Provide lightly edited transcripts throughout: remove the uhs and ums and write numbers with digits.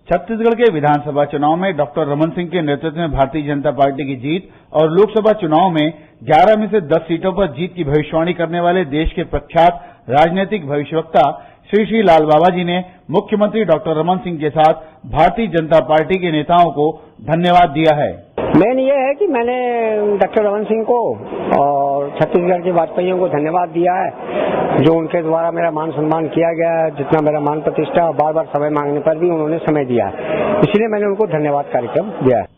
छत्तीसगढ़ के विधानसभा चुनाव में डॉक्टर रमन सिंह के नेतृत्व में भारतीय जनता पार्टी की जीत और लोकसभा चुनाव में 11 में से 10 सीटों पर जीत की भविष्यवाणी करने वाले देश के प्रख्यात राजनीतिक भविष्यवक्ता श्री लाल बाबा जी ने मुख्यमंत्री डॉक्टर रमन सिंह के साथ भारतीय जनता पार्टी के नेताओं को धन्यवाद दिया है। मेन ये है कि मैंने डॉक्टर रमन सिंह को और छत्तीसगढ़ के वाजपेयियों को धन्यवाद दिया है, जो उनके द्वारा मेरा मान सम्मान किया गया है। जितना मेरा मान प्रतिष्ठा बार बार समय मांगने पर भी उन्होंने समय दिया है, इसलिए मैंने उनको धन्यवाद कार्यक्रम दिया है।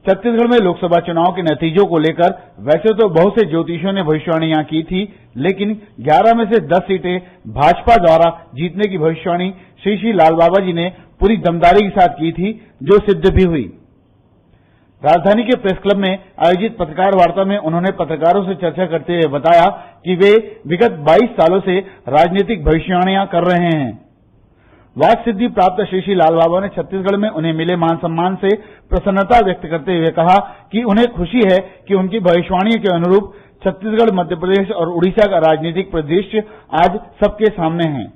छत्तीसगढ़ में लोकसभा चुनाव के नतीजों को लेकर वैसे तो बहुत से ज्योतिषियों ने भविष्यवाणियां की थी, लेकिन 11 में से 10 सीटें भाजपा द्वारा जीतने की भविष्यवाणी श्री लाल बाबा जी ने पूरी दमदारी के साथ की थी, जो सिद्ध भी हुई। राजधानी के प्रेस क्लब में आयोजित पत्रकार वार्ता में उन्होंने पत्रकारों से चर्चा करते हुए बताया कि वे विगत 22 सालों से राजनीतिक भविष्यवाणियां कर रहे हैं। वाक सिद्धि प्राप्त श्री लाल बाबा ने छत्तीसगढ़ में उन्हें मिले मान सम्मान से प्रसन्नता व्यक्त करते हुए कहा कि उन्हें खुशी है कि उनकी भविष्यवाणी के अनुरूप छत्तीसगढ़, मध्य प्रदेश और उड़ीसा का राजनीतिक परिदृश्य आज सबके सामने है।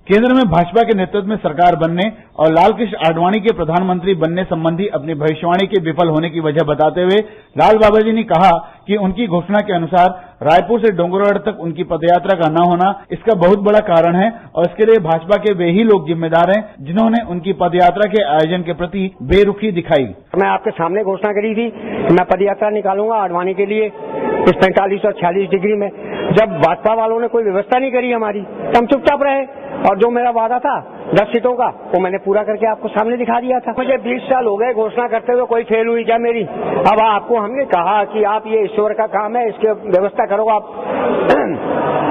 केंद्र में भाजपा के नेतृत्व में सरकार बनने और लालकृष्ण आडवाणी के प्रधानमंत्री बनने संबंधी अपनी भविष्यवाणी के विफल होने की वजह बताते हुए लाल बाबा जी ने कहा कि उनकी घोषणा के अनुसार रायपुर से डोंगरगढ़ तक उनकी पदयात्रा का न होना इसका बहुत बड़ा कारण है और इसके लिए भाजपा के वे ही लोग जिम्मेदार हैं जिन्होंने उनकी पदयात्रा के आयोजन के प्रति बेरुखी दिखाई। मैं आपके सामने घोषणा करी थी कि मैं पदयात्रा निकालूंगा आडवाणी के लिए इस 45 और 46 डिग्री में। जब भाजपा वालों ने कोई व्यवस्था नहीं करी हमारी, तो हम चुपचाप रहे और जो मेरा वादा था 10 सीटों का वो मैंने पूरा करके आपको सामने दिखा दिया था। मुझे 20 साल हो गए घोषणा करते हुए, कोई फेल हुई क्या मेरी? अब आपको हमने कहा कि आप ये ईश्वर का काम है, इसकी व्यवस्था करो आप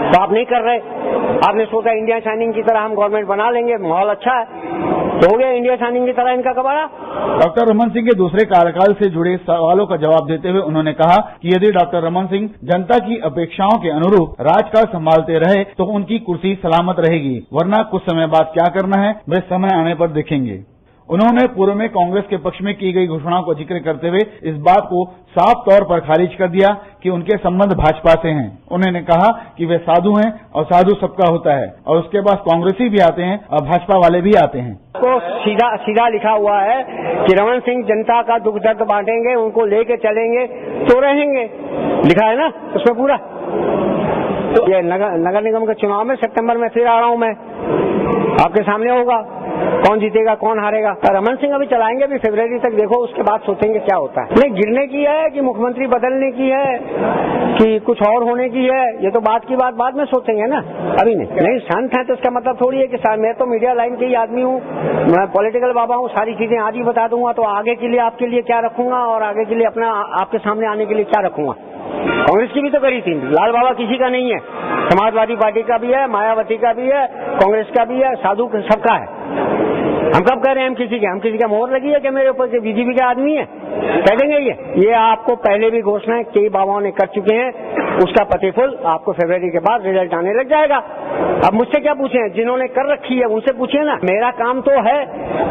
तो आप नहीं कर रहे। आपने सोचा इंडिया शाइनिंग की तरह हम गवर्नमेंट बना लेंगे, माहौल अच्छा है, तो हो गया इंडिया शाइनिंग की तरह इनका कबाड़ा। डॉक्टर रमन सिंह के दूसरे कार्यकाल से जुड़े सवालों का जवाब देते हुए उन्होंने कहा कि यदि डॉक्टर रमन सिंह जनता की अपेक्षाओं के अनुरूप राजकाज संभालते रहे तो उनकी कुर्सी सलामत रहेगी, वरना कुछ समय बाद क्या करना है वे समय आने पर देखेंगे। उन्होंने पूर्व में कांग्रेस के पक्ष में की गई घोषणाओं का जिक्र करते हुए इस बात को साफ तौर पर खारिज कर दिया कि उनके संबंध भाजपा से हैं। उन्होंने कहा कि वे साधु हैं और साधु सबका होता है और उसके बाद कांग्रेसी भी आते हैं और भाजपा वाले भी आते हैं। तो सीधा लिखा हुआ है कि रमन सिंह जनता का दुख दर्द बांटेंगे, उनको लेके चलेंगे तो रहेंगे, लिखा है ना उसमें पूरा। तो ये नगर निगम के चुनाव में सितंबर में फिर आ रहा हूं मैं, आपके सामने होगा कौन जीतेगा कौन हारेगा। रमन सिंह अभी चलाएंगे अभी फरवरी तक, देखो उसके बाद सोचेंगे क्या होता है। नहीं गिरने की है कि मुख्यमंत्री बदलने की है कि कुछ और होने की है, ये तो बात की बात बाद में सोचेंगे ना, अभी नहीं। संत है तो इसका मतलब थोड़ी है कि मैं तो मीडिया लाइन के ही आदमी हूँ, मैं पॉलिटिकल बाबा हूँ, सारी चीजें आज ही बता दूंगा तो आगे के लिए आपके लिए क्या रखूंगा और आगे के लिए अपना आपके सामने आने के लिए क्या रखूंगा। कांग्रेस की भी तो करी थी, लाल बाबा किसी का नहीं है, समाजवादी पार्टी का भी है, मायावती का भी है, कांग्रेस का भी है, साधु सबका है। हम कब कह रहे हैं हम किसी का मोहर लगी है कि मेरे ऊपर बीजेपी का आदमी है, कह देंगे ये आपको पहले भी घोषणा कई बाबाओं ने कर चुके हैं, उसका प्रतिफल आपको फरवरी के बाद रिजल्ट आने लग जाएगा। अब मुझसे क्या पूछे, जिन्होंने कर रखी है उनसे पूछिए ना। मेरा काम तो है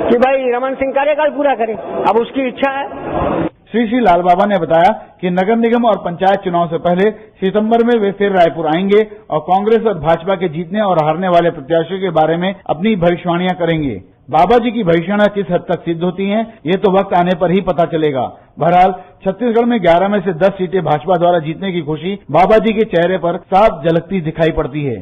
कि भाई रमन सिंह कार्यकाल पूरा करे, अब उसकी इच्छा है। श्री लाल बाबा ने बताया कि नगर निगम और पंचायत चुनाव से पहले सितंबर में वे फिर रायपुर आएंगे और कांग्रेस और भाजपा के जीतने और हारने वाले प्रत्याशियों के बारे में अपनी भविष्यवाणियां करेंगे। बाबा जी की भविष्यवाणियां किस हद तक सिद्ध होती हैं, ये तो वक्त आने पर ही पता चलेगा। बहरहाल छत्तीसगढ़ में 11 में से 10 सीटें भाजपा द्वारा जीतने की खुशी बाबा जी के चेहरे पर साफ झलकती दिखाई पड़ती है।